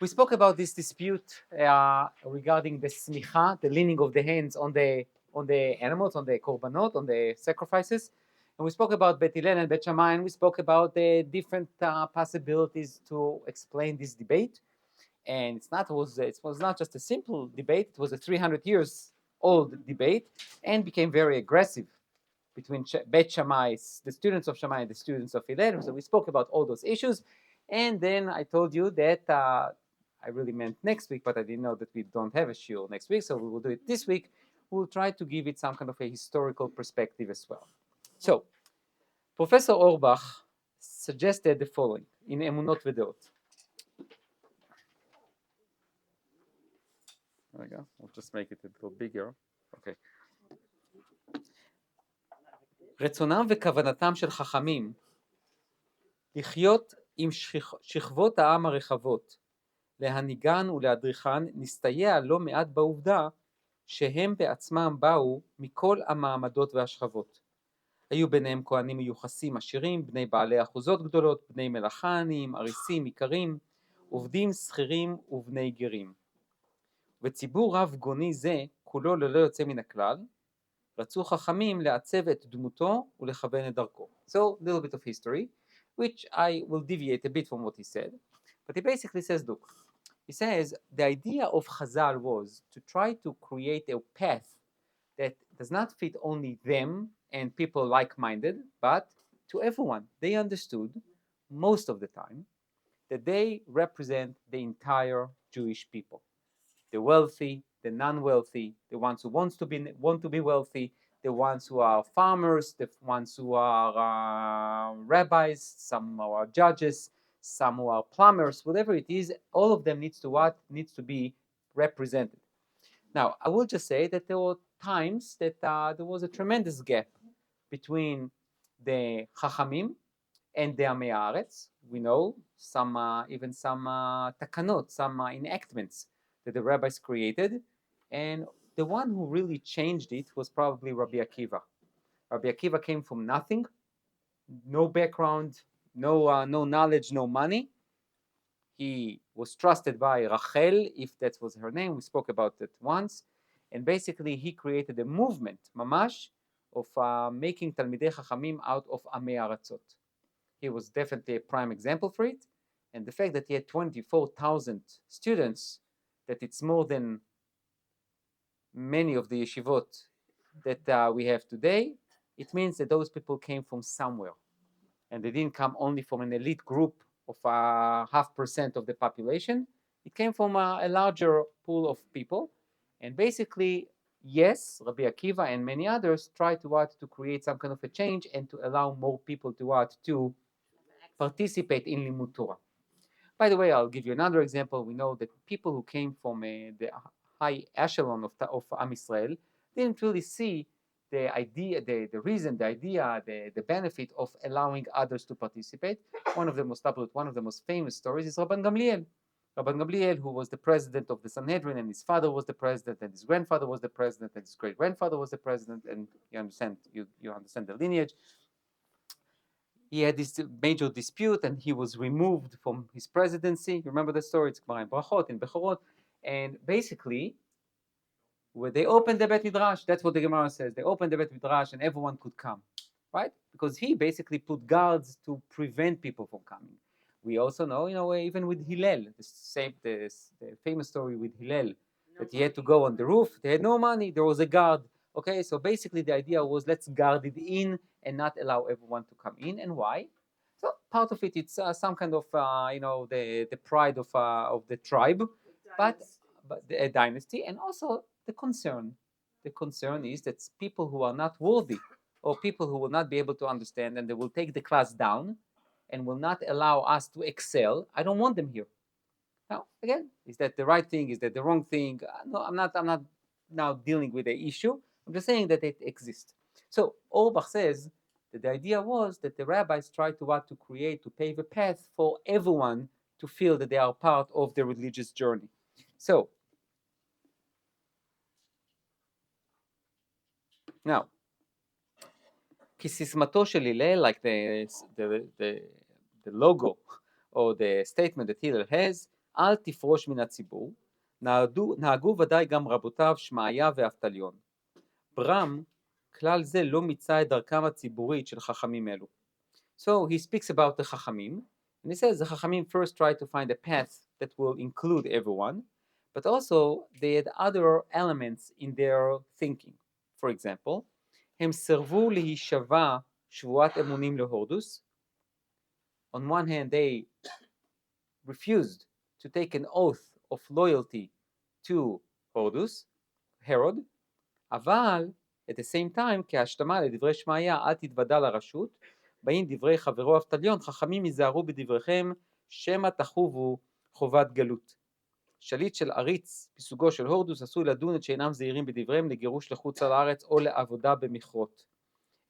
We spoke about this dispute regarding the smicha, the leaning of the hands on the animals, on the korbanot, on the sacrifices. And we spoke about Bet Hillel and Bet Shammai, and we spoke about the different possibilities to explain this debate. And it was not just a simple debate, it was a 300 years old debate, and became very aggressive between Bet Shammai, the students of Shammai, and the students of Hillel. So we spoke about all those issues. And then I told you that I really meant next week, but I didn't know that we don't have a shiur next week, so we will do it this week. We'll try to give it some kind of a historical perspective as well. So, Professor Orbach suggested the following in Emunot Vedeot. There we go. We'll just make it a little bigger. Okay. רצונם וכוונתם של חכמים לחיות עם שכבות העם הרחבות, להניגן ולהדריכן, נסתייע לא מעט בעובדה שהם בעצמם באו מכל המעמדות והשכבות. היו ביניהם כהנים מיוחסים עשירים, בני בעלי אחוזות גדולות, בני מלאכה עניים, אריסים, איכרים, עובדים שכירים ובני גרים. וציבור רב גוני זה, כולו ללא יוצא מן הכלל, רצו חכמים לעצב את דמותו ולכוון את דרכו. So, a little bit of history, which I will deviate a bit from what he said, but he basically says, look, he says the idea of Chazal was to try to create a path that does not fit only them and people like-minded, but to everyone. They understood most of the time that they represent the entire Jewish people. The wealthy, the non-wealthy, the ones who want to be wealthy, the ones who are farmers, the ones who are rabbis, some who are judges, some who are plumbers, whatever it is, all of them needs to be represented. Now, I will just say that there were times that there was a tremendous gap between the Chachamim and the Amei Haaretz. We know even some takanot, some enactments that the rabbis created, and the one who really changed it was probably Rabbi Akiva. Rabbi Akiva came from nothing, no background, no knowledge, no money. He was trusted by Rachel, if that was her name. We spoke about it once. And basically, he created a movement, mamash, of making Talmidei Chachamim out of Amei Haaretzot. He was definitely a prime example for it. And the fact that he had 24,000 students, that it's more than many of the yeshivot that we have today, it means that those people came from somewhere. And they didn't come only from an elite group of 0.5% of the population. It came from a larger pool of people. And basically, yes, Rabbi Akiva and many others tried to create some kind of a change and to allow more people to participate in Limud Torah. By the way, I'll give you another example. We know that people who came from the high echelon of Am Yisrael didn't really see the idea, the reason, the idea, the benefit of allowing others to participate. One of the most famous stories is Rabban Gamliel. Rabban Gamliel, who was the president of the Sanhedrin, and his father was the president, and his grandfather was the president, and his great-grandfather was the president, and you understand the lineage. He had this major dispute, and he was removed from his presidency. You remember the story? It's Gemara in Brachot, in Bechorot. And basically, where they opened the Bet Midrash, that's what the Gemara says. They opened the Bet Midrash, and everyone could come, right? Because he basically put guards to prevent people from coming. We also know, even with Hillel, the famous story with Hillel, that he had to go on the roof. They had no money. There was a guard. Okay, so basically the idea was let's guard it in and not allow everyone to come in. And why? So part of it's some kind of the pride of the tribe, but the dynasty, and also the concern. The concern is that people who are not worthy, or people who will not be able to understand, and they will take the class down, and will not allow us to excel. I don't want them here. Now, again, is that the right thing? Is that the wrong thing? No, I'm not now dealing with the issue. I'm just saying that it exists. So Orbach says that the idea was that the rabbis tried to pave a path for everyone to feel that they are part of the religious journey. So now, כסיסמתו של הלל, like the logo or the statement that Hillel has, אל תפרוש מן הציבור, נהגו ודאי גם רבותיו שמעיה ואבטליון. ברם, כלל זה לא מיצה את דרכם הציבורית של חכמים אלו. So he speaks about the Chachamim, and he says the Chachamim first try to find a path that will include everyone, but also they had other elements in their thinking. For example, הם סרבו להישבע שבועת אמונים להורדוס. On one hand, they refused to take an oath of loyalty to Hordus, Herod, אבל at the same time, כהשלמה לדברי שמעיה, אל תתוודע לרשות, באים דברי חברו אבטליון, חכמים ייזהרו בדבריכם, שמא תחובו חובת גלות. שליט של עריץ בסוגו של הורדוס עשוי לדון את שאינם זהירים בדבריהם לגירוש לחוץ על הארץ או לעבודה במכרות.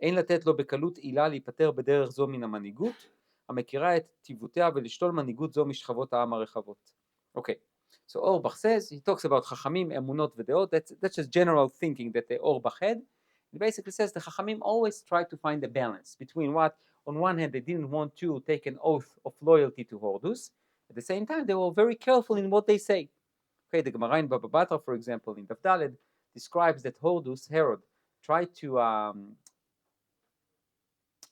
אין לתת לו בקלות עילה להיפטר בדרך זו מן המנהיגות, המכירה את טיבותיה ולשתול מנהיגות זו משכבות העם הרחבות. Okay, so Auerbach says, he talks about חכמים, אמונות ודעות, that's just general thinking that the Auerbach had. He basically says the Chachamim always try to find a balance between what, on one hand, they didn't want to take an oath of loyalty to Hordus, at the same time, they were very careful in what they say. Okay, the Gemara in Baba Batra, for example, in Daf Daled, describes that Hordus, Herod, tried to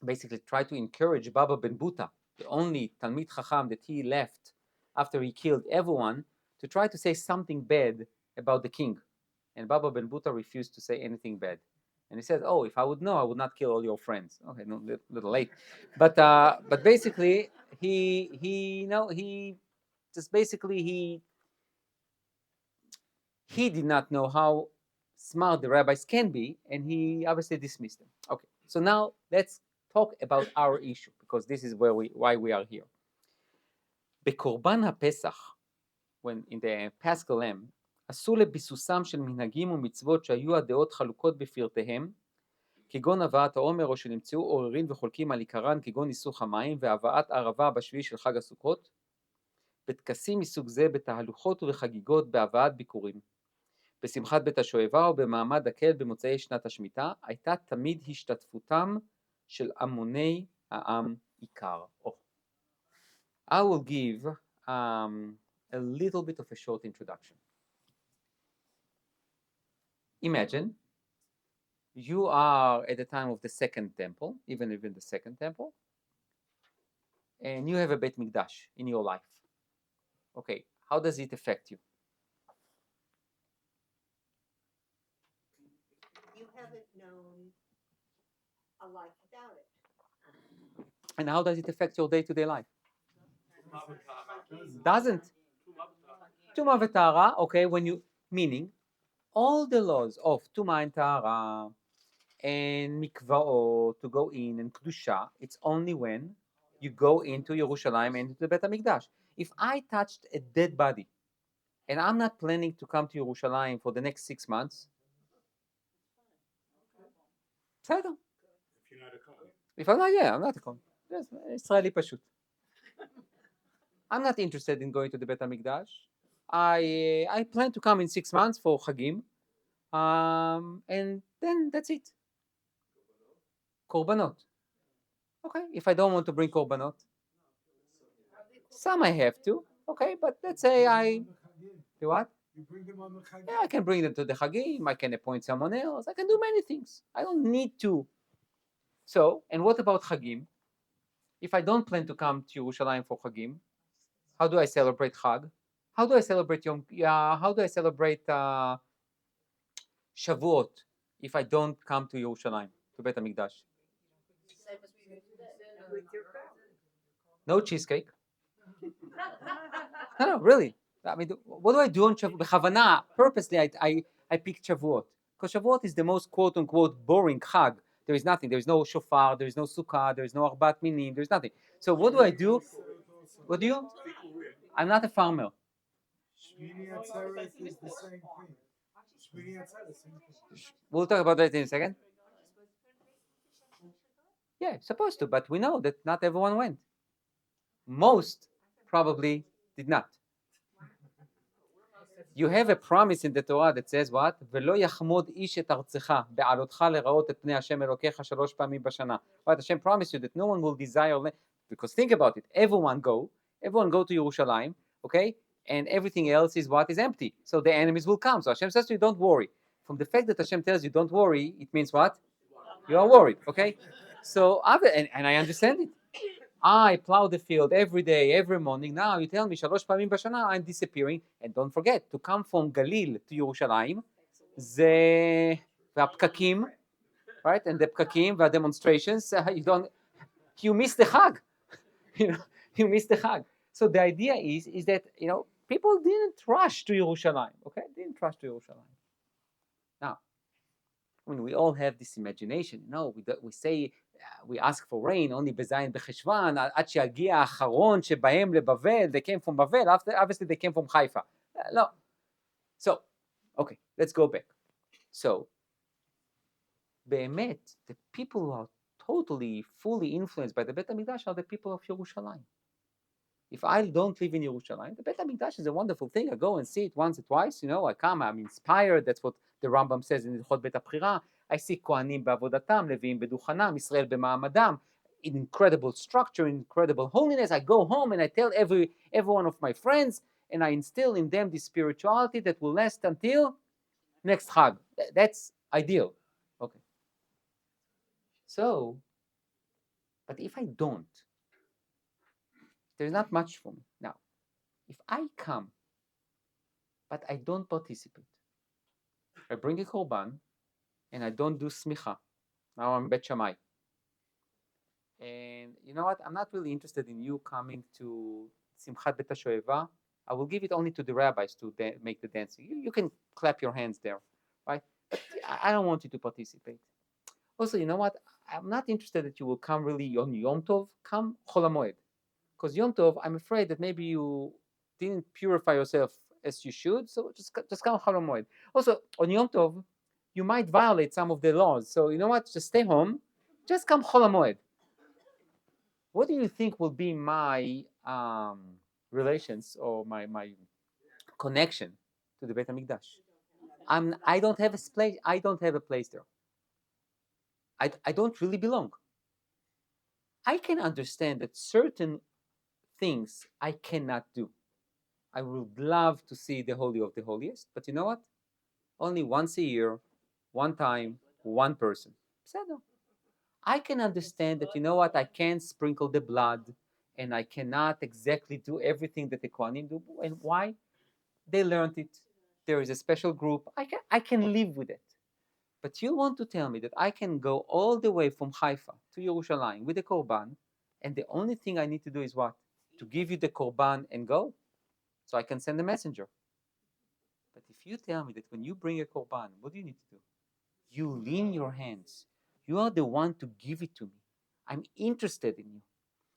basically tried to encourage Baba Ben Buta, the only Talmid Chacham that he left after he killed everyone, to try to say something bad about the king. And Baba Ben Buta refused to say anything bad. And he said, oh, if I would know, I would not kill all your friends. Okay, no, a little late. But basically, he just basically, he did not know how smart the rabbis can be, and he obviously dismissed them. Okay, so now let's talk about our issue, because this is why we are here. בקורבן הפסח, when in the Paschal Lamb, עשו לביסוסם של מנהגים ומצוות שהיו הדעות חלוקות בפרטיהם, כגון הבאת העומר או שנמצאו עוררין וחולקים על עיקרן, כגון ניסוך המים והבאת ערבה בשביעי של חג הסוכות, בטקסים מסוג זה בתהלוכות ובחגיגות בהבאת ביקורים. בשמחת בית השואבה ובמעמד הקהל במוצאי שנת השמיטה, הייתה תמיד השתתפותם של המוני העם עיקר. I will give a little bit of a short introduction. Imagine you are at the time of the second temple, even the second temple, and you have a Beit Mikdash in your life. Okay, how does it affect you? You haven't known a life without it. And how does it affect your day-to-day life? Doesn't. Tumah v'tahara, okay, meaning all the laws of Tumah and Tahara and Mikva'ot to go in and Kedusha, it's only when you go into Yerushalayim and into the Beit HaMikdash. If I touched a dead body and I'm not planning to come to Yerushalayim for the next 6 months, בסדר. If I'm not, yeah, I'm not a Kohen. Yes, Israeli פשוט. I'm not interested in going to the Beit HaMikdash. I plan to come in 6 months for Chagim, and then that's it. Korbanot. Okay, if I don't want to bring korbanot, some I have to. Okay, but let's say I do what? You bring them on the Chagim. Yeah, I can bring them to the Chagim. I can appoint someone else. I can do many things. I don't need to. So, and what about Chagim? If I don't plan to come to Yerushalayim for Chagim, how do I celebrate Chag? How do I celebrate Yom? How do I celebrate Shavuot if I don't come to Yerushalayim, to Beit HaMikdash? No cheesecake. No, really. I mean, what do I do on Shavuot? B'chavana, purposely, I picked Shavuot. Because Shavuot is the most quote-unquote boring Chag. There is nothing. There is no shofar. There is no sukkah. There is no arbat minim. There is nothing. So what do I do? What do you? I'm not a farmer. Shmini Atzeret is the same thing. Shmini Atzeret, same thing. We'll talk about that in a second. Yeah, supposed to, but we know that not everyone went. Most probably did not. You have a promise in the Torah that says what? ולא יחמוד איש את ארצך בעלותך לראות את פני השם אלוקיך 3 פעמים בשנה. But Hashem promised you that no one will desire, because think about it, everyone go to Yerushalayim, okay? and everything else is what is empty. So the enemies will come. So Hashem says to you, don't worry. From the fact that Hashem tells you don't worry, it means what? You are worried, okay? So and I understand it. I plow the field every day, every morning. Now you tell me shalosh פעמים בשנה I'm disappearing. And don't forget, to come from Galil to Yerushalayim, זה והפקקים, right? And the pkakim, the demonstrations, you miss the Chag. You miss the Chag. So the idea is that, people didn't rush to Yerushalayim, okay? Didn't rush to Yerushalayim. Now, we all have this imagination, we say, we ask for rain only בזין בחשוון, עד שיגיע האחרון שבהם לבבל, they came from Bavel, obviously they came from Haifa. No. So, okay, let's go back. So, באמת, the people who are totally, fully influenced by the Beit HaMikdash are the people of Yerushalayim. If I don't live in Yerushalayim, the Beit HaMikdash is a wonderful thing. I go and see it once or twice, I come, I'm inspired. That's what the Rambam says in Hilchot Beit HaBchira. I see Kohanim בעבודתם, לוויים בדוכנם, ישראל במעמדם, in incredible structure, incredible holiness. I go home and I tell every one of my friends, and I instill in them this spirituality that will last until next Chag. That's ideal. Okay. So, but if I don't, there's not much for me. Now, if I come, but I don't participate, I bring a korban, and I don't do smicha. Now I'm Bet Shammai. And you know what? I'm not really interested in you coming to Simchat Bet HaShoeva. I will give it only to the rabbis to make the dance. You can clap your hands there, right? But I don't want you to participate. Also, you know what? I'm not interested that you will come really on Yom Tov. Come Chol HaMoed. Because Yom Tov, I'm afraid that maybe you didn't purify yourself as you should, so just come Chol HaMoed. Also, on Yom Tov, you might violate some of the laws. So you know what? Just stay home. Just come Chol HaMoed. What do you think will be my relations or my connection to the Beit HaMikdash? I don't have a place. I don't have a place there. I don't really belong. I can understand that certain things I cannot do. I would love to see the Holy of the Holiest, but you know what? Only once a year, one time, one person. I can understand that, you know what? I can't sprinkle the blood, and I cannot exactly do everything that the Kohanim do. And why? They learned it. There is a special group. I can live with it. But you want to tell me that I can go all the way from Haifa to Yerushalayim with the korban, and the only thing I need to do is what? To give you the korban and go, so I can send a messenger. But if you tell me that when you bring a korban, what do you need to do? You lean your hands. You are the one to give it to me. I'm interested in you.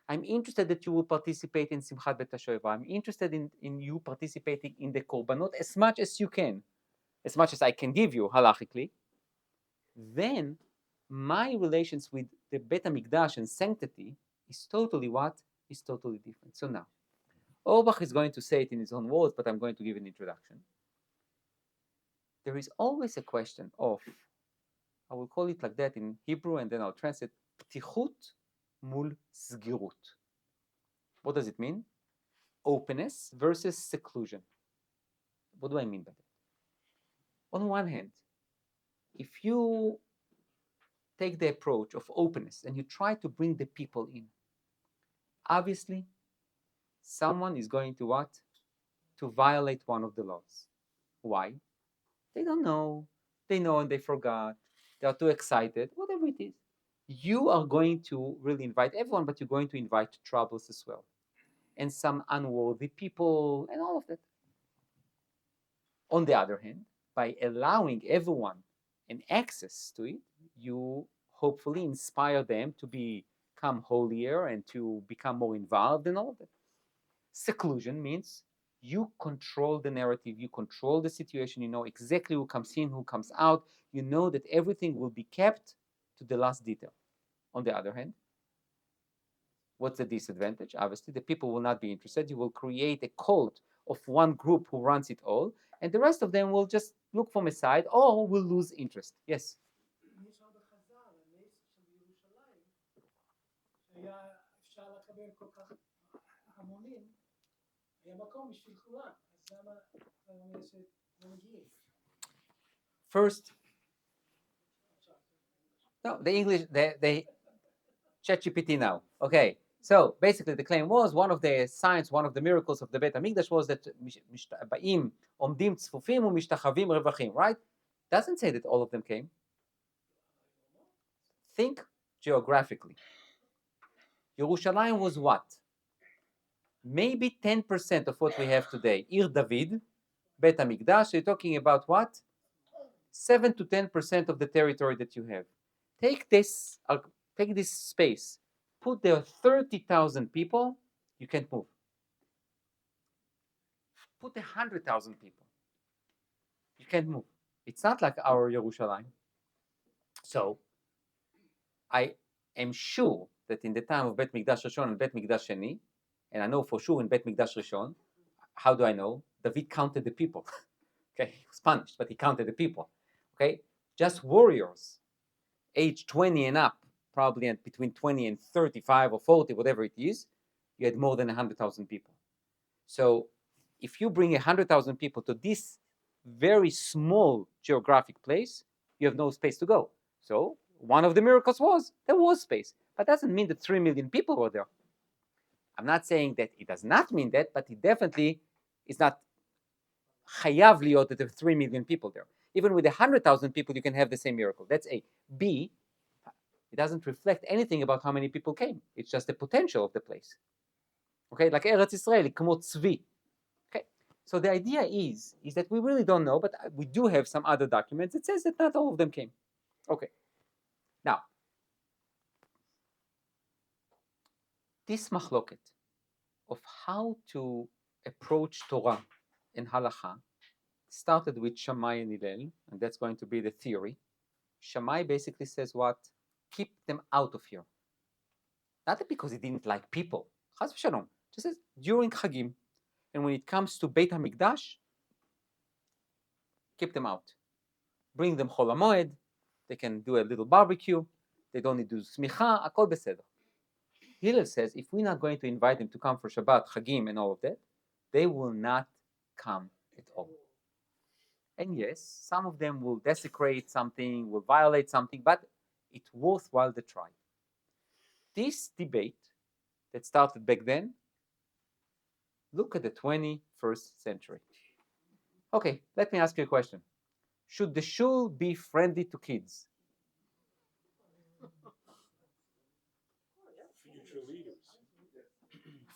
I'm interested that you will participate in Simchat Bet HaShoeva. I'm interested in you participating in the korbanot as much as you can, as much as I can give you halachically. Then my relations with the Beit HaMikdash and sanctity is totally what? Is totally different. So now, OUisrael is going to say it in his own words, but I'm going to give an introduction. There is always a question of, I will call it like that in Hebrew, and then I'll translate, ptichut mul sgirut. What does it mean? Openness versus seclusion. What do I mean by that? On one hand, if you take the approach of openness and you try to bring the people in, obviously, someone is going to what? To violate one of the laws. Why? They don't know. They know and they forgot. They are too excited. Whatever it is. You are going to really invite everyone, but you're going to invite troubles as well. And some unworthy people and all of that. On the other hand, by allowing everyone an access to it, you hopefully inspire them to become holier and to become more involved in all of that. Seclusion means you control the narrative, you control the situation, you know exactly who comes in, who comes out, you know that everything will be kept to the last detail. On the other hand, what's the disadvantage? Obviously, the people will not be interested. You will create a cult of one group who runs it all, and the rest of them will just look from a side or will lose interest. Yes? היה אפשר לקבל כל כך המונים, First, no, the English, they ChatGPT now. Okay, so basically the claim was one of the signs, one of the miracles of the Beit HaMikdash was that ba'im omdim tzfufim u'mishtachavim revachim, right? Doesn't say that all of them came. Think geographically. Yerushalayim was what? Maybe 10% of what we have today. Ir David, Beit HaMikdash, so you're talking about what? 7 to 10% of the territory that you have. Take this space, put there 30,000 people, you can't move. Put 100,000 people, you can't move. It's not like our Yerushalayim. So, I am sure that in the time of Bet Mikdash Rishon and Bet Mikdash Sheni, and I know for sure in Bet Mikdash Rishon, how do I know? David counted the people. Okay, he was punished, but he counted the people. Okay, just warriors, age 20 and up, probably and between 20 and 35 or 40, whatever it is, you had more than 100,000 people. So if you bring 100,000 people to this very small geographic place, you have no space to go. So one of the miracles was there was space, but that doesn't mean that 3 million people were there. I'm not saying that it does not mean that, but it definitely is not chayav liot that there are 3 million people there. Even with 100,000 people, you can have the same miracle. That's A. B, it doesn't reflect anything about how many people came. It's just the potential of the place. Okay, like Eretz Israel, kmo tzvi. Okay, so the idea is that we really don't know, but we do have some other documents. It says that not all of them came. Okay, now this machloket of how to approach Torah and halacha started with Shammai and Hillel, and that's going to be the theory. Shammai basically says what? Keep them out of here. Not because he didn't like people. Chas v'shalom. Just says during Chagim, and when it comes to Beit HaMikdash, keep them out. Bring them Chol HaMoed. They can do a little barbecue. They don't need to do smicha. Akol beseder. Hillel says if we're not going to invite them to come for Shabbat, Chagim, and all of that, they will not come at all. And yes, some of them will desecrate something, will violate something, but it's worthwhile the try. This debate that started back then, look at the 21st century. Okay, let me ask you a question. Should the shul be friendly to kids?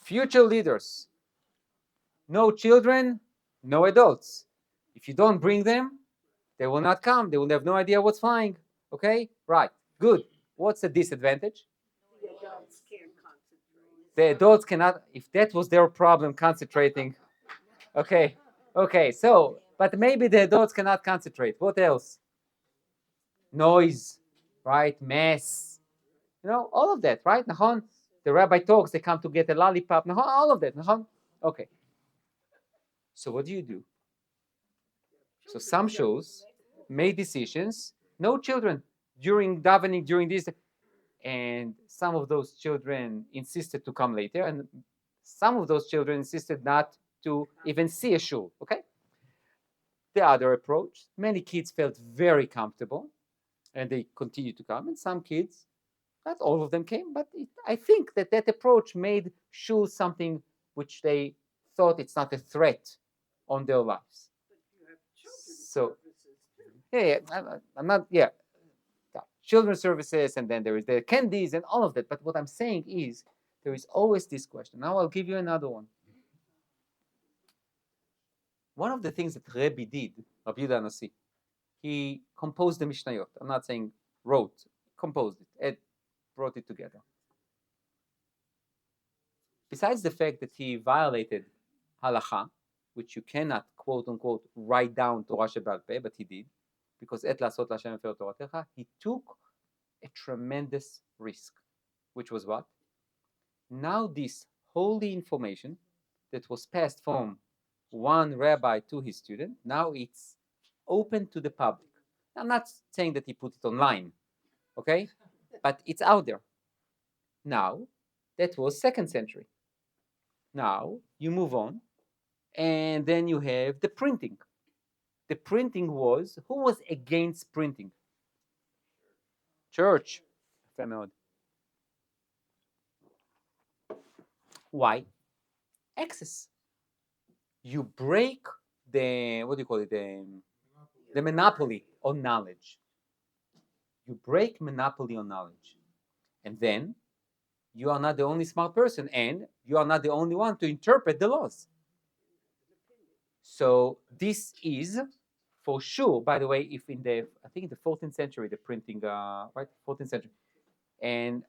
Future leaders. No children, no adults. If you don't bring them, they will not come. They will have no idea what's flying. Okay? Right. Good. What's the disadvantage? The adults can't concentrate. The adults cannot, if that was their problem, concentrating. Okay. Okay, so, but maybe the adults cannot concentrate. What else? Noise, right? Mess. You know, all of that, right? Nahon? The rabbi talks, they come to get a lollipop. Nahon? All of that. Nahon? Okay. So what do? So some shows made decisions, no children during davening, during this, and some of those children insisted to come later, and some of those children insisted not to even see a shul, okay? The other approach, many kids felt very comfortable, and they continued to come, and some kids, not all of them came, but I think that approach made shul something which they thought it's not a threat on their lives. So, yeah, I'm not, yeah. Children's services, and then there is the candies and all of that. But what I'm saying is, there is always this question. Now I'll give you another one. One of the things that Rabbi did, Rabbi Yehuda Nasi, he composed the Mishnayot. I'm not saying wrote, composed it, brought it together. Besides the fact that he violated halacha, which you cannot, quote unquote, write down Torah Shebal Peh, but he did, because et lasot Lashem efer Toratecha, he took a tremendous risk, which was what? Now this holy information that was passed from one rabbi to his student, now it's open to the public. I'm not saying that he put it online, okay? But it's out there. Now, that was 2nd century. Now, you move on, And then you have the printing. The printing was, who was against printing? Church. Why? Access. You break the, what do you call it? The monopoly on knowledge. You break monopoly on knowledge. And then you are not the only smart person, and you are not the only one to interpret the laws. So this is for sure, by the way, if in the, I think in the 14th century, the printing, right, 14th century, and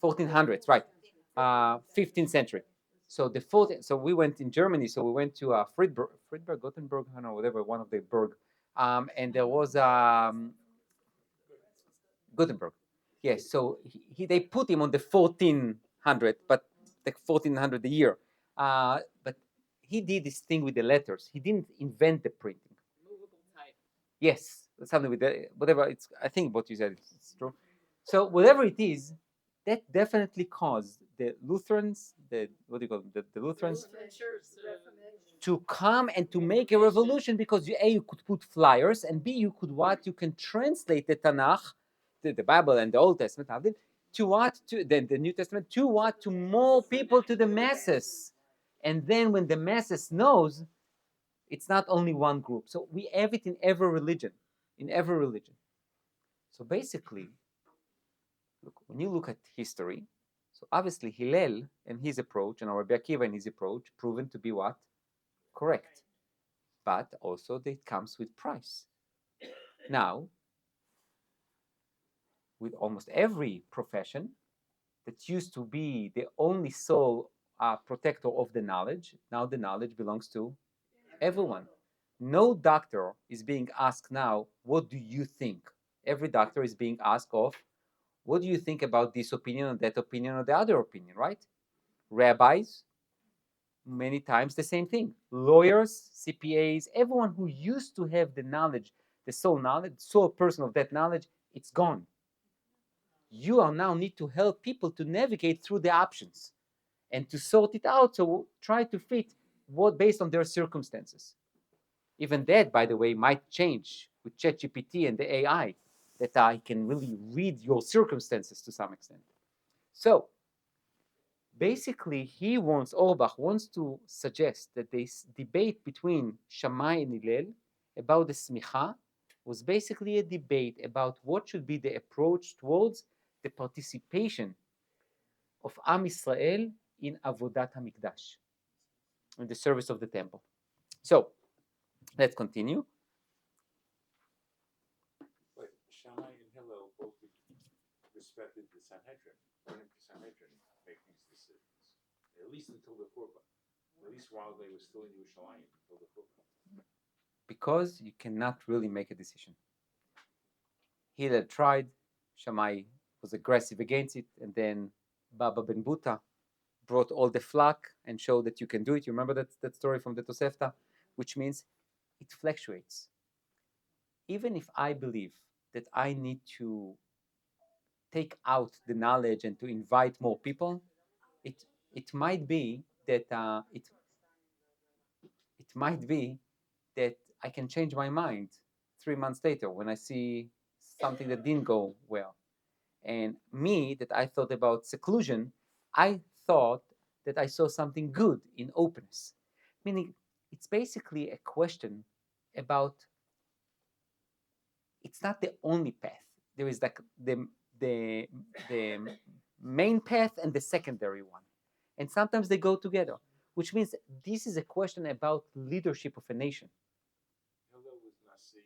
1400s, right, 15th century. So the 14th, so we went in Germany, so we went to Friedberg, Gothenburg, I don't know, whatever, one of the Berg, and there was Gutenberg. Yes, so they put him on the 1400, but the 1400 a year. But he did this thing with the letters. He didn't invent the printing. Movable type. Yes, something with the, whatever. It's, I think what you said is true. So whatever it is, that definitely caused the Lutherans, the, what do you call them, the Lutherans, to come and to make a revolution, because you could put flyers, and B, you could what? You can translate the Tanakh, the Bible and the Old Testament, to what? To the New Testament, to what? To more people, to the masses. And then when the masses knows, it's not only one group. So we have it in every religion, So basically, look, when you look at history, so obviously Hillel and his approach, and Rabbi Akiva and his approach, proven to be what? Correct. But also it comes with price. Now, with almost every profession that used to be the only sole protector of the knowledge, now the knowledge belongs to everyone. No doctor is being asked now, what do you think? Every doctor is being asked of, what do you think about this opinion or that opinion or the other opinion, right? Rabbis, many times the same thing. Lawyers, CPAs, everyone who used to have the knowledge, the sole knowledge, sole person of that knowledge, it's gone. You are now need to help people to navigate through the options and to sort it out, so try to fit what based on their circumstances. Even that, by the way, might change with ChatGPT and the AI, that I can really read your circumstances to some extent. So basically, Auerbach wants to suggest that this debate between Shammai and Hillel about the smicha was basically a debate about what should be the approach towards the participation of Am Israel in Avodat HaMikdash, in the service of the temple. So let's continue. But Shammai and Hillel both respected the Sanhedrin, wanted the Sanhedrin make these decisions, at least until the Khurban, at least while they were still in Yerushalayim, until the Khurban. Because you cannot really make a decision. Hillel tried, Shammai was aggressive against it, and then Baba Ben Buta brought all the flock and showed that you can do it. You remember that story from the Tosefta? Which means it fluctuates. Even if I believe that I need to take out the knowledge and to invite more people, it might be that it might be that I can change my mind 3 months later when I see something that didn't go well. And me, that I thought about seclusion, I thought that I saw something good in openness. Meaning, it's basically a question about, it's not the only path. There is like the main path and the secondary one. And sometimes they go together, which means this is a question about leadership of a nation. Hillel was Nasi,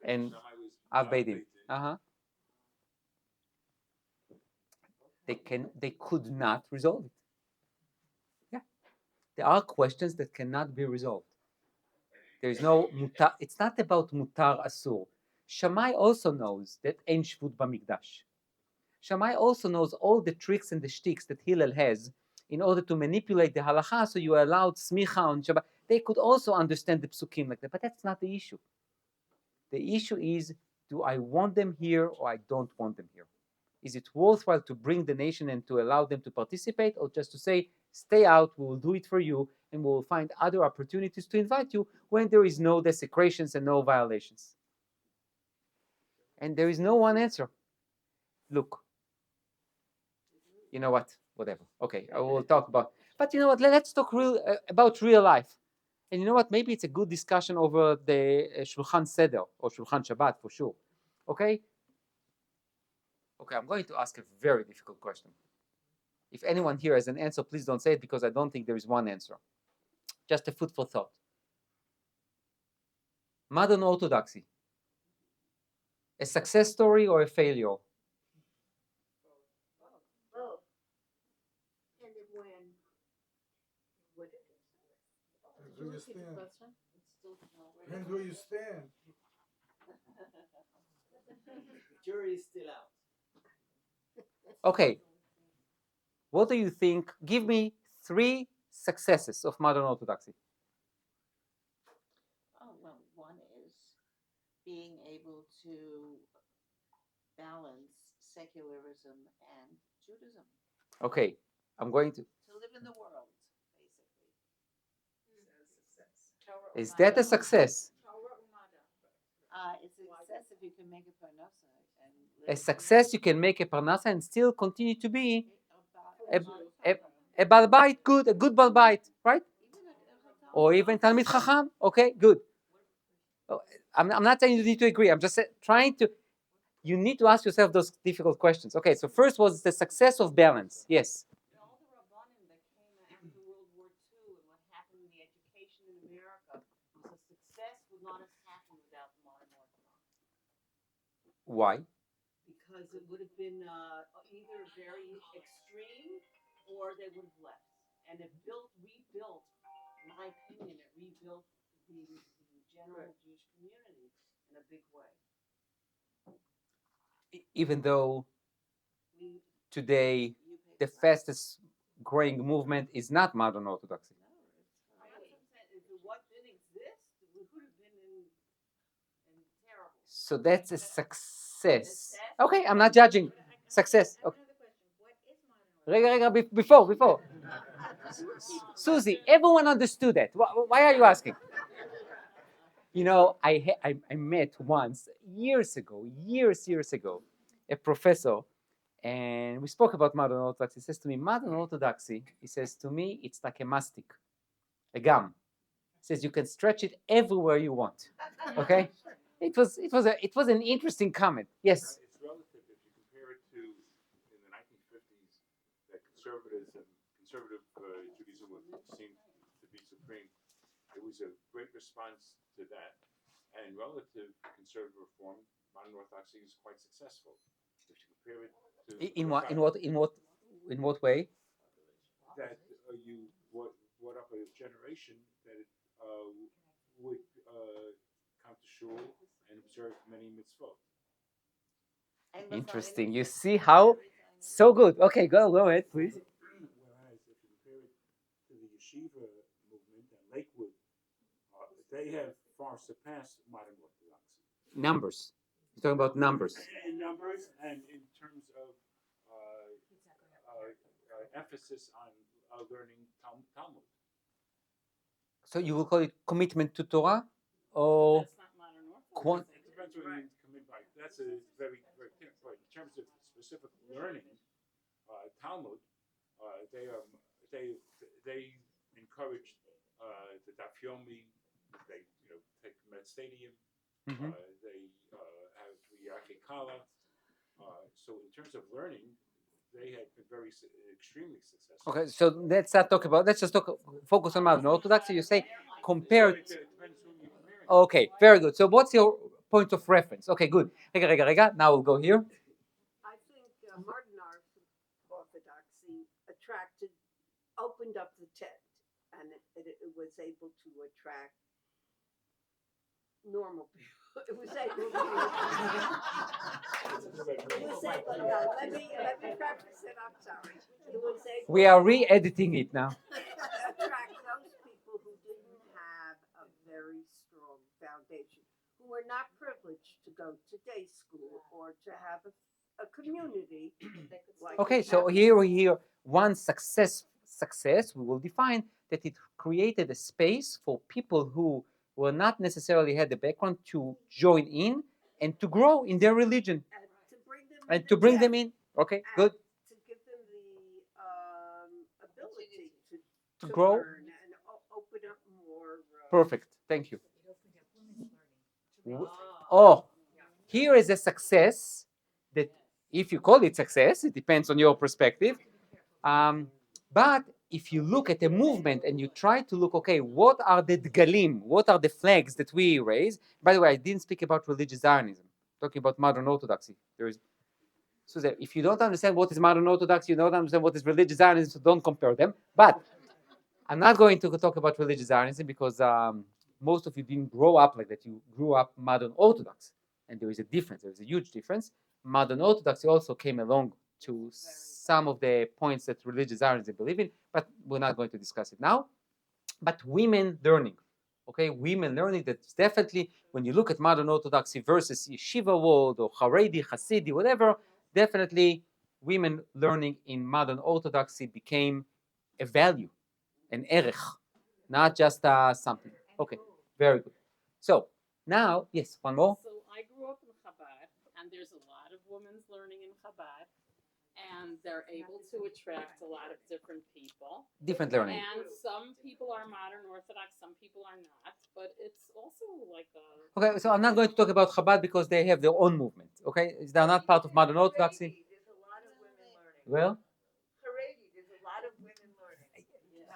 And Shammai was Avbedim. Avbedim. They could not resolve it. Yeah. There are questions that cannot be resolved. There is no mutar. It's not about mutar asur. Shammai also knows that ein shvut b'mikdash. Shammai also knows all the tricks and the shticks that Hillel has in order to manipulate the halacha, so you allowed smicha on Shabbat. They could also understand the psukim like that, but that's not the issue. The issue is, do I want them here or I don't want them here? Is it worthwhile to bring the nation and to allow them to participate, or just to say, stay out, we will do it for you, and we will find other opportunities to invite you when there is no desecrations and no violations. And there is no one answer. Look, you know what? Whatever. Okay, I will talk about. But you know what? Let's talk about real life. And you know what? Maybe it's a good discussion over the Shulchan Seder or Shulchan Shabbat for sure. Okay? Okay, I'm going to ask a very difficult question. If anyone here has an answer, please don't say it because I don't think there is one answer. Just a food for thought. Modern Orthodoxy. A success story or a failure? Both. And then when, what it is. Depends where you stand. Depends where you stand. Jury is still out. Okay. What do you think? Give me 3 successes of modern Orthodoxy. Oh, well, one is being able to balance secularism and Judaism, Okay, I'm going to. to live in the world, basically. Is that a success? It's a success if you can make a parnassa and live A success you can make a parnassa and still continue to be about a Baal Bait, a good Baal Bait, right? Or even Talmid Chacham. Okay, good. Oh, I'm not saying you need to agree. I'm just trying to. You need to ask yourself those difficult questions. Okay, so first was the success of balance. Yes. all the Rabbanim that came after World War II and what happened in the education in America was a success would not have happened without the modern Orthodox. Why? Because it would have been either very extreme or they would have left. And it rebuilt, in my opinion, it rebuilt the general Jewish community in a big way. Even though We, today you pay the fastest growing movement is not modern Orthodoxy. No, if it didn't exist, we would have been in terrible. So that's a success. Okay, I'm not judging. Success. Okay. Rega, before. Susie, everyone understood that. Why are you asking? You know, I met once, years ago, a professor, and we spoke about modern Orthodoxy. He says to me, modern Orthodoxy, he says to me, it's like a mastic, a gum. He says you can stretch it everywhere you want. Okay? It was an interesting comment. Yes. It's relative if you compare it to in the 1950s that conservative Judaism seemed to be supreme. It was a great response to that, and relative conservative reform, modern Orthodoxy is quite successful. If you compare it to In what way? that you brought up a generation that would come to shul and observe many mitzvot. Interesting. You see how so good. Okay, go ahead, please. Whereas if you compare it to the yeshiva movement and Lakewood, they have far surpassed modern Orthodoxy. Numbers. You're talking about numbers. In numbers and in terms of emphasis on learning Talmud. So you will call it commitment to Torah, or That's not modern Orthodox. It depends what you commit by. That's a very, very clear. But in terms of specific learning, Talmud, they encourage the Daf Yomi. They take Met Stadium. Mhm. They have Yake Kala. So in terms of learning, they have been extremely successful. okay. So let's not talk about. Let's just focus on modern Orthodoxy. You say compared. So it depends who you're comparing. Okay, very good. So what's your point of reference? Okay, good. Rega. Now we'll go here. I think modern Orthodoxy opened up the tent, and it was able to attract normal people. It was able to. Let me preface it. I'm sorry. It was able. We are re-editing it now. Attract those people who didn't have a very strong foundation, who were not privileged to go to day school or to have a community. Like Okay, so here we hear one success success, we will define that it created a space for people who were not necessarily had the background to join in and to grow in their religion and to bring them in. Okay, And good. to give them the ability To grow. learn and open up more. Perfect. Thank you. Oh, here is a success that, if you call it success, it depends on your perspective. But if you look at a movement and you try to look, okay, what are the dgalim, what are the flags that we raise? By the way, I didn't speak about religious Zionism. I'm talking about modern Orthodoxy. So that if you don't understand what is modern Orthodoxy, you don't understand what is religious Zionism, so don't compare them. But I'm not going to talk about religious Zionism because most of you didn't grow up like that. You grew up modern Orthodox. And there is a difference. There is a huge difference. Modern Orthodoxy also came along to some of the points that religious Zionism believe in, but we're not going to discuss it now. But women learning. Okay, women learning, that's definitely, when you look at modern Orthodoxy versus yeshiva world or Haredi, Hasidi, whatever, definitely women learning in modern Orthodoxy became a value, an erech, not just something. Okay, very good. So now, yes, one more. So I grew up in Chabad, and there's a lot of women's learning in Chabad, and they're able to attract a lot of different people. Different learning. And some people are modern Orthodox, some people are not, but it's also like a... Okay, so I'm not going to talk about Chabad because they have their own movement. Okay, they're not part of modern Orthodoxy. There's a lot of women learning. Well, Haredi, there's a lot of women learning.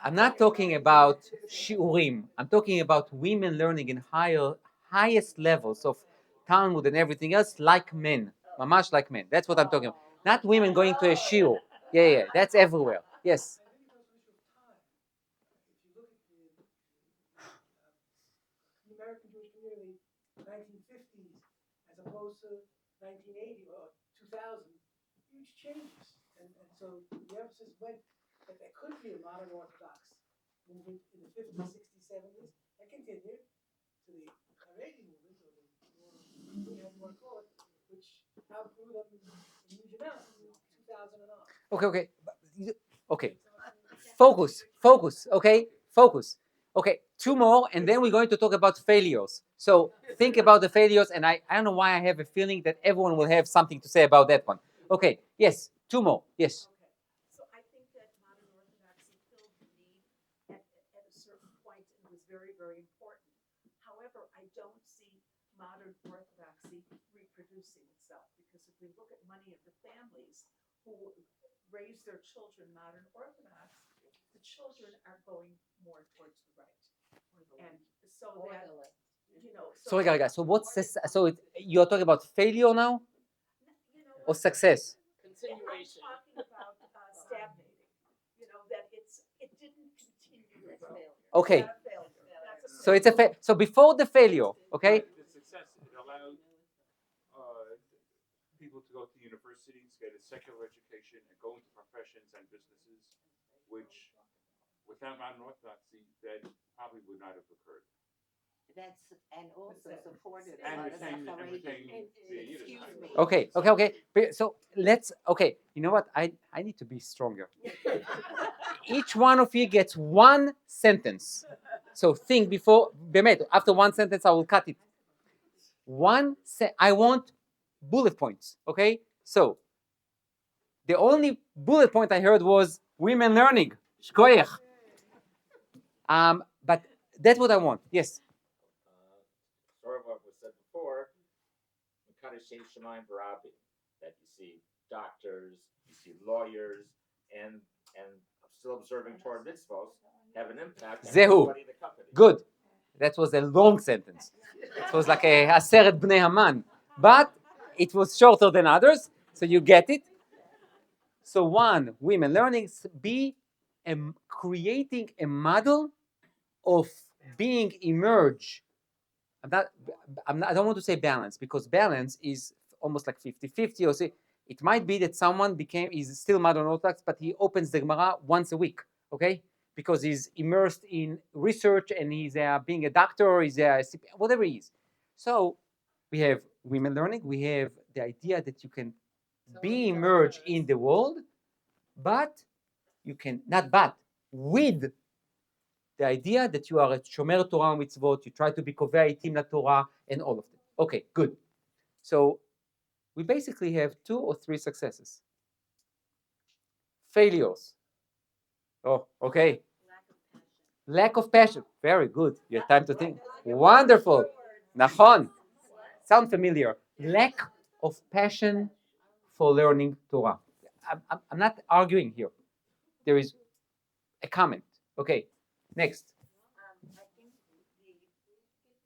I'm not talking about shiurim. I'm talking about women learning in highest levels of Talmud and everything else, like men, mamash like men. That's what I'm talking about. Not women going to a shiur. Yeah, that's everywhere. Yes. The American Jewish community, 1950s, as opposed to 1980 or 2000, huge changes. And so the emphasis went that there could be a modern Orthodox movement in the 50s, 60s, 70s, and continued to the Haredi movement, or the, however you want to call it, which outgrew them in huge amounts in 2000 and on. Okay. Focus. Okay, focus. Okay, two more, and then we're going to talk about failures. So think about the failures, and I don't know why I have a feeling that everyone will have something to say about that one. Okay, yes, two more. Yes. So I think that modern Orthodoxy filled the need at a certain point and was very, very important. However, I don't see modern Orthodoxy reproducing itself, because if we look at many of the families who raise their children modern Orthodox, the children are going more towards the right. And so that, you know. Sorry, guys. So what's this? So you're talking about failure now, or success? Continuation. I'm talking about stagnating. You know, that it didn't continue as failure. Okay. Not a failure. That's a So it's a so before the failure, okay? The success, it allowed people to go to universities, get a secular education, and go into professions and businesses, which, without modern Orthodoxy, that probably would not have occurred. That's, and also supported a And lot of retain the the Excuse Yiddishkeit. me. Okay. So let's. Okay, you know what? I need to be stronger. Each one of you gets one sentence. So think before. After one sentence, I will cut it. I want bullet points. Okay. So the only bullet point I heard was women learning. Shkoyach. But that's what I want. Yes. Sort of what was said before, Rabbi, that you see doctors, you see lawyers, and still observing Torah mitzvos have an impact on Zehu. everybody in the company. Good. That was a long sentence. It was like a Aseret Bnei Haman. But it was shorter than others, so you get it. So one, women learning, creating a model of being emerged. I don't want to say balance, because balance is almost like 50-50, or say it might be that someone is still modern Orthodox, but he opens the Gemara once a week, okay? Because he's immersed in research and he's being a doctor, he's whatever he is. So we have women learning, we have the idea that you can be immersed in the world, but you can, not but, with the idea that you are a shomer Torah and mitzvot, you try to be kovei itim LaTorah, and all of them. Okay, good. So we basically have 2 or 3 successes. Failures. Oh, okay. Lack of passion. Very good. You have time to think. Wonderful. Nachon. Sound familiar. Lack of passion for learning Torah. I'm not arguing here. There is a comment. Okay, next. I think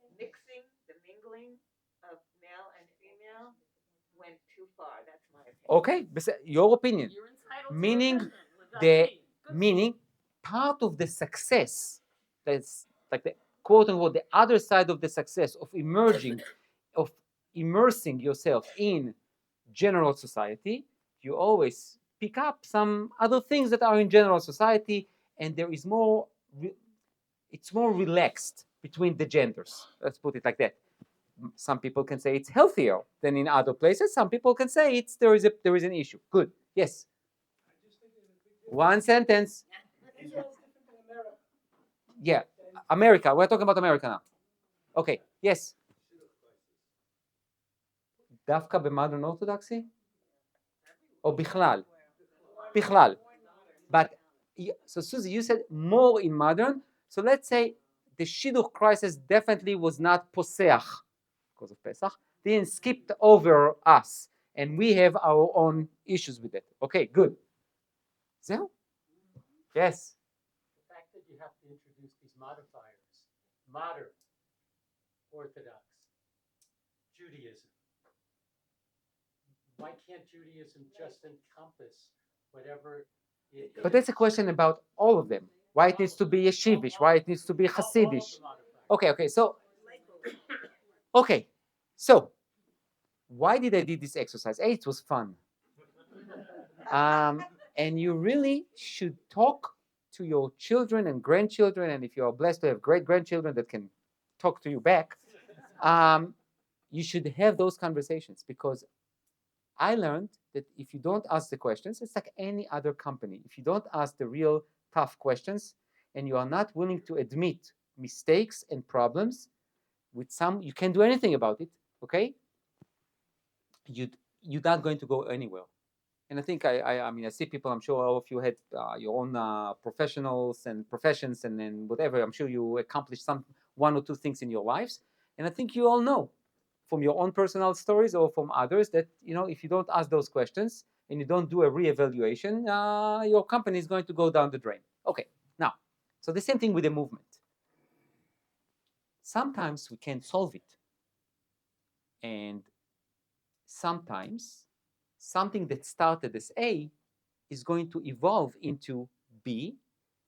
the mixing, the mingling of male and female went too far. That's my opinion. Okay, your opinion. You're entitled to Meaning opinion. the meaning part of the success, that's like the quote unquote the other side of the success of immersing yourself in general society, you always pick up some other things that are in general society, and there is more it's more relaxed between the genders. Let's put it like that. Some people can say it's healthier than in other places. Some people can say there is an issue. Good. Yes. One sentence. Israel is different than America. Yeah. America. We're talking about America now. Okay. Yes. דווקא במודרן אורתודוקסי? או בכלל? בכלל. But, so Susie, you said more in modern. So let's say the Shidduch crisis definitely was not poseach because of Pesach. Didn't skip over us. And we have our own issues with it. Okay, good. So? Yes. The fact that you have to introduce these modifiers, modern, Orthodox, Judaism. Why can't Judaism just encompass whatever it is? But that's a question about all of them. Why it needs to be yeshivish, why it needs to be Hasidish. Okay, so why did I do this exercise? A, it was fun. And you really should talk to your children and grandchildren, and if you are blessed to have great-grandchildren that can talk to you back, you should have those conversations, because I learned that if you don't ask the questions, it's like any other company. If you don't ask the real tough questions, and you are not willing to admit mistakes and problems, with some, you can't do anything about it, okay? You're not going to go anywhere. And I think I mean, I see people, I'm sure all of you had your own professionals and professions and then whatever. I'm sure you accomplished one or two things in your lives. And I think you all know from your own personal stories or from others that, if you don't ask those questions and you don't do a reevaluation, your company is going to go down the drain. Okay, now, so the same thing with the movement. Sometimes we can solve it. And sometimes something that started as A is going to evolve into B,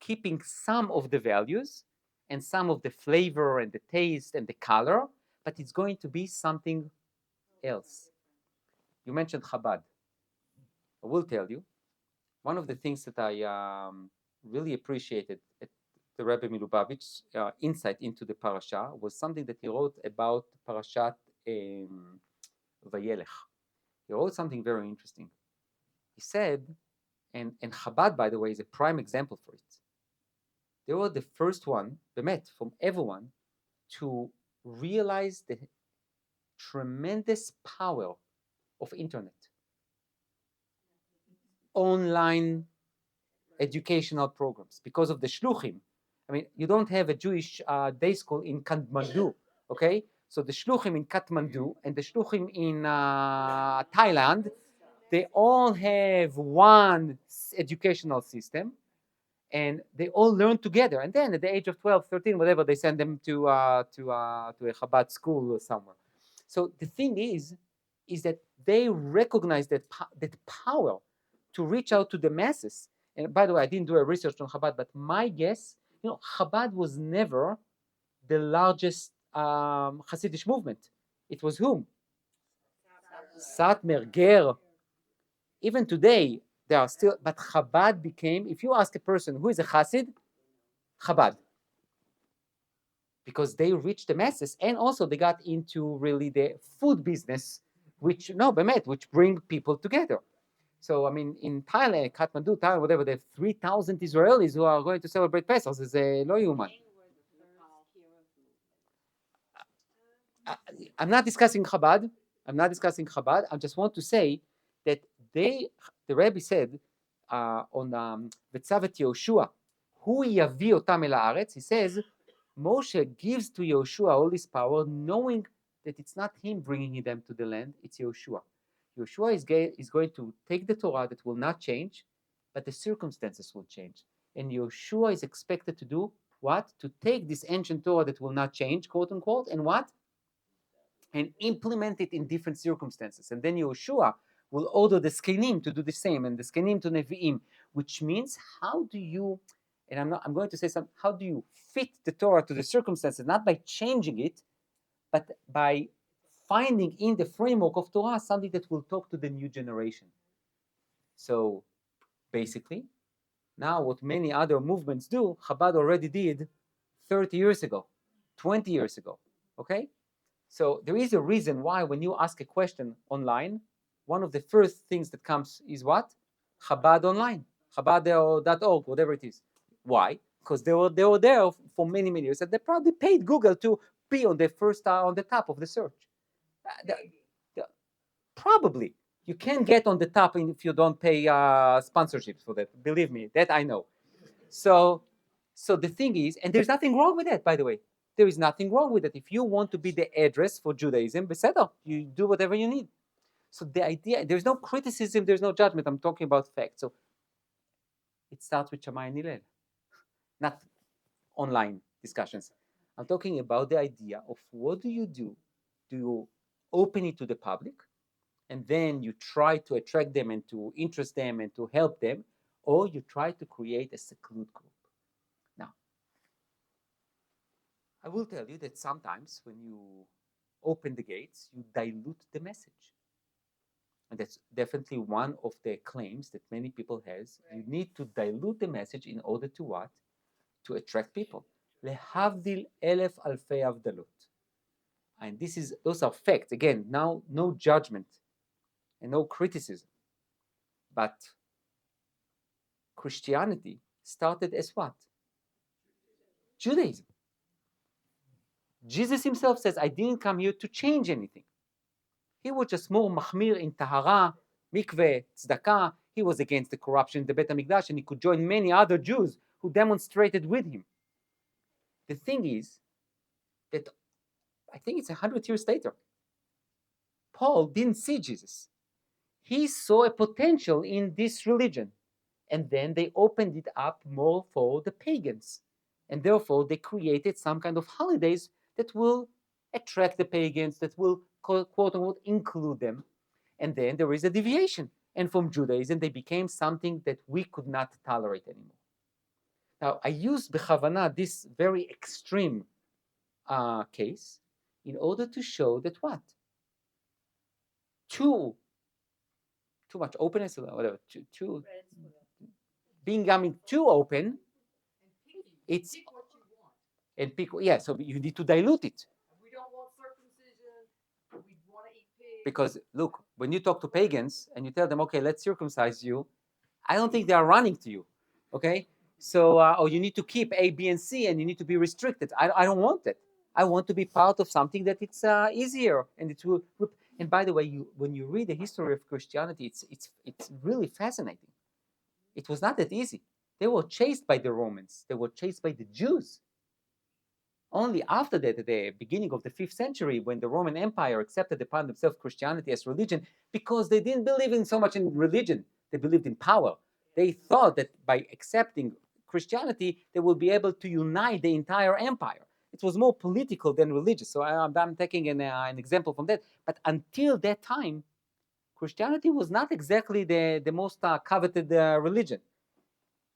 keeping some of the values and some of the flavor and the taste and the color, but it's going to be something else. You mentioned Chabad. I will tell you, one of the things that I really appreciated at the Rabbi Milubavitch's insight into the parasha was something that he wrote about Parashat Vayelech. He wrote something very interesting. He said, and Chabad, by the way, is a prime example for it. They were the first one, Bemet, from everyone, to realize the tremendous power of internet. Online educational programs, because of the shluchim. I mean, you don't have a Jewish day school in Kathmandu, okay? So the shluchim in Kathmandu and the shluchim in Thailand, they all have one educational system, and they all learn together. And then at the age of 12, 13, whatever, they send them to a Chabad school or somewhere. So the thing is that they recognize that power to reach out to the masses. And by the way, I didn't do a research on Chabad, but my guess, Chabad was never the largest Hasidic movement. It was whom? Satmar, Ger. Even today, there are still, but Chabad became, if you ask a person who is a Hasid, Chabad. Because they reached the masses, and also they got into really the food business, which bring people together. So, I mean, in Thailand, Kathmandu, Thailand, whatever, they have 3,000 Israelis who are going to celebrate Pesach. It's a lo human. I'm not discussing Chabad. I just want to say that the Rabbi said on Vetzavet Yehoshua, Hu yavi otam el haaretz. He says, Moshe gives to Yehoshua all this power, knowing that it's not him bringing them to the land, it's Yehoshua. Yehoshua is going to take the Torah that will not change, but the circumstances will change. And Yehoshua is expected to do what? To take this ancient Torah that will not change, quote unquote, and what? And implement it in different circumstances. And then Yehoshua will order the Skenim to do the same, and the Skenim to Nevi'im, which means how do you, and I'm going to say something, how do you fit the Torah to the circumstances, not by changing it, but by finding in the framework of Torah something that will talk to the new generation. So basically, now what many other movements do, Chabad already did 30 years ago, 20 years ago, okay? So there is a reason why when you ask a question online, one of the first things that comes is what? Chabad online, Chabad.org, whatever it is. Why? Because they were there for many, many years, and they probably paid Google to be on the first on the top of the search. Probably. You can't get on the top if you don't pay sponsorships for that. Believe me, that I know. So the thing is, and there's nothing wrong with that, by the way. There is nothing wrong with it. If you want to be the address for Judaism, beseder, you do whatever you need. So the idea, there's no criticism, there's no judgment. I'm talking about facts. So it starts with Shammai and Hillel, not online discussions. I'm talking about the idea of what do you do? Do you open it to the public, and then you try to attract them and to interest them and to help them, or you try to create a secluded group? Now, I will tell you that sometimes when you open the gates, you dilute the message. And that's definitely one of the claims that many people has. You need to dilute the message in order to what? To attract people. Lehavdil elef alfei avdalot. And those are facts. Again, now no judgment and no criticism. But Christianity started as what? Judaism. Jesus himself says, I didn't come here to change anything. He was just more machmir in tahara, mikveh, tzedakah. He was against the corruption in the Beit HaMikdash, and he could join many other Jews who demonstrated with him. The thing is that I think it's 100 years later, Paul didn't see Jesus. He saw a potential in this religion, and then they opened it up more for the pagans, and therefore they created some kind of holidays that will attract the pagans, that will quote unquote include them. And then there is a deviation, and from Judaism they became something that we could not tolerate anymore. Now I used b'chavana this very extreme case in order to show that what? Too much openness, or whatever, too being too open, it's and pick, yeah, so you need to dilute it. We don't want circumcision. We want to eat pigs. Because look, when you talk to pagans and you tell them, okay, let's circumcise you, I don't think they are running to you. Okay, so or you need to keep A, B, and C, and you need to be restricted. I don't want that. I want to be part of something that it's easier, and it will. And by the way, when you read the history of Christianity, it's really fascinating. It was not that easy. They were chased by the Romans. They were chased by the Jews. Only after that, at the beginning of the 5th century, when the Roman Empire accepted upon themselves Christianity as religion, because they didn't believe in so much in religion, they believed in power. They thought that by accepting Christianity, they will be able to unite the entire empire. It was more political than religious. So I'm taking an example from that. But until that time, Christianity was not exactly the most coveted religion.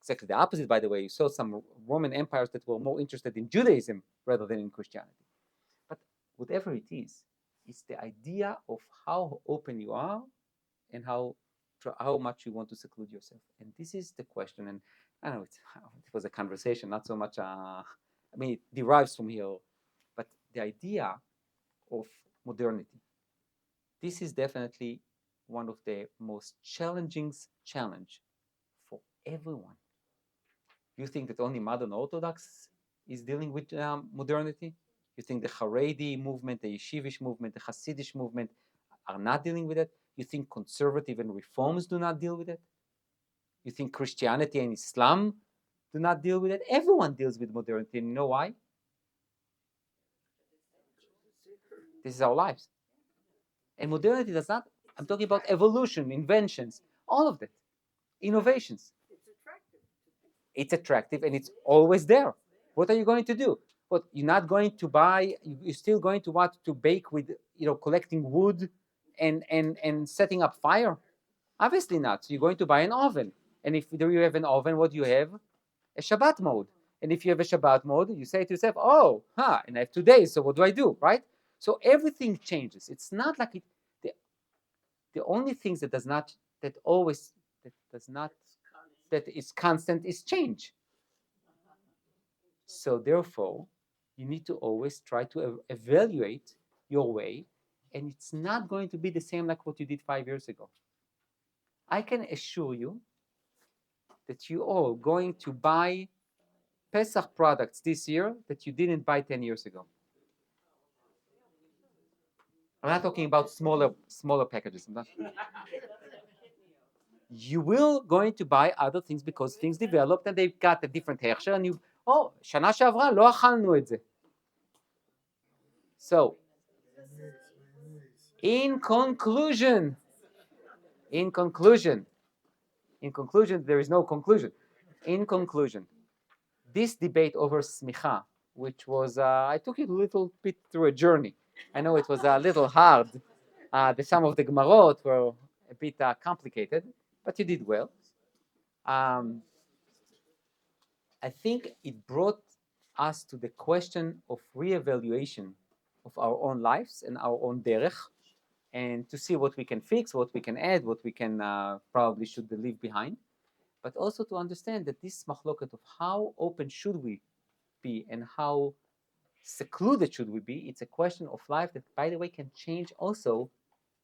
Exactly the opposite, by the way. You saw some Roman empires that were more interested in Judaism rather than in Christianity. But whatever it is, it's the idea of how open you are and how much you want to seclude yourself. And this is the question. And I don't know, it was a conversation, not so much, it derives from here. But the idea of modernity, this is definitely one of the most challenging challenge for everyone. You think that only modern Orthodox is dealing with modernity? You think the Haredi movement, the Yeshivish movement, the Hasidish movement are not dealing with it? You think conservative and reforms do not deal with it? You think Christianity and Islam do not deal with it? Everyone deals with modernity. And you know why? This is our lives. And modernity does not, I'm talking about evolution, inventions, all of that, innovations. It's attractive and it's always there. What are you going to do? What, you're not going to buy, you're still going to want to bake with, collecting wood and setting up fire? Obviously not. So you're going to buy an oven. And if you have an oven, what do you have? A Shabbat mode. And if you have a Shabbat mode, you say to yourself, and I have 2 days, so what do I do, right? So everything changes. It's not like the only things that is constant is change. So therefore, you need to always try to evaluate your way, and it's not going to be the same like what you did 5 years ago. I can assure you that you all going to buy Pesach products this year that you didn't buy 10 years ago. I'm not talking about smaller packages. You will going to buy other things because things developed and they've got a different hechsher, and שנה שעברה לא אכלנו את זה. So, in conclusion, there is no conclusion. In conclusion, this debate over smicha, which was, I took it a little bit through a journey. I know it was a little hard. Some of the Gemarot were a bit complicated, but you did well. I think it brought us to the question of reevaluation of our own lives and our own derech, and to see what we can fix, what we can add, what we can probably should leave behind, but also to understand that this machloket of how open should we be and how secluded should we be, it's a question of life that, by the way, can change also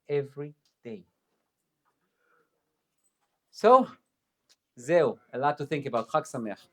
every day. So, זהו, a lot to think about. חג שמח.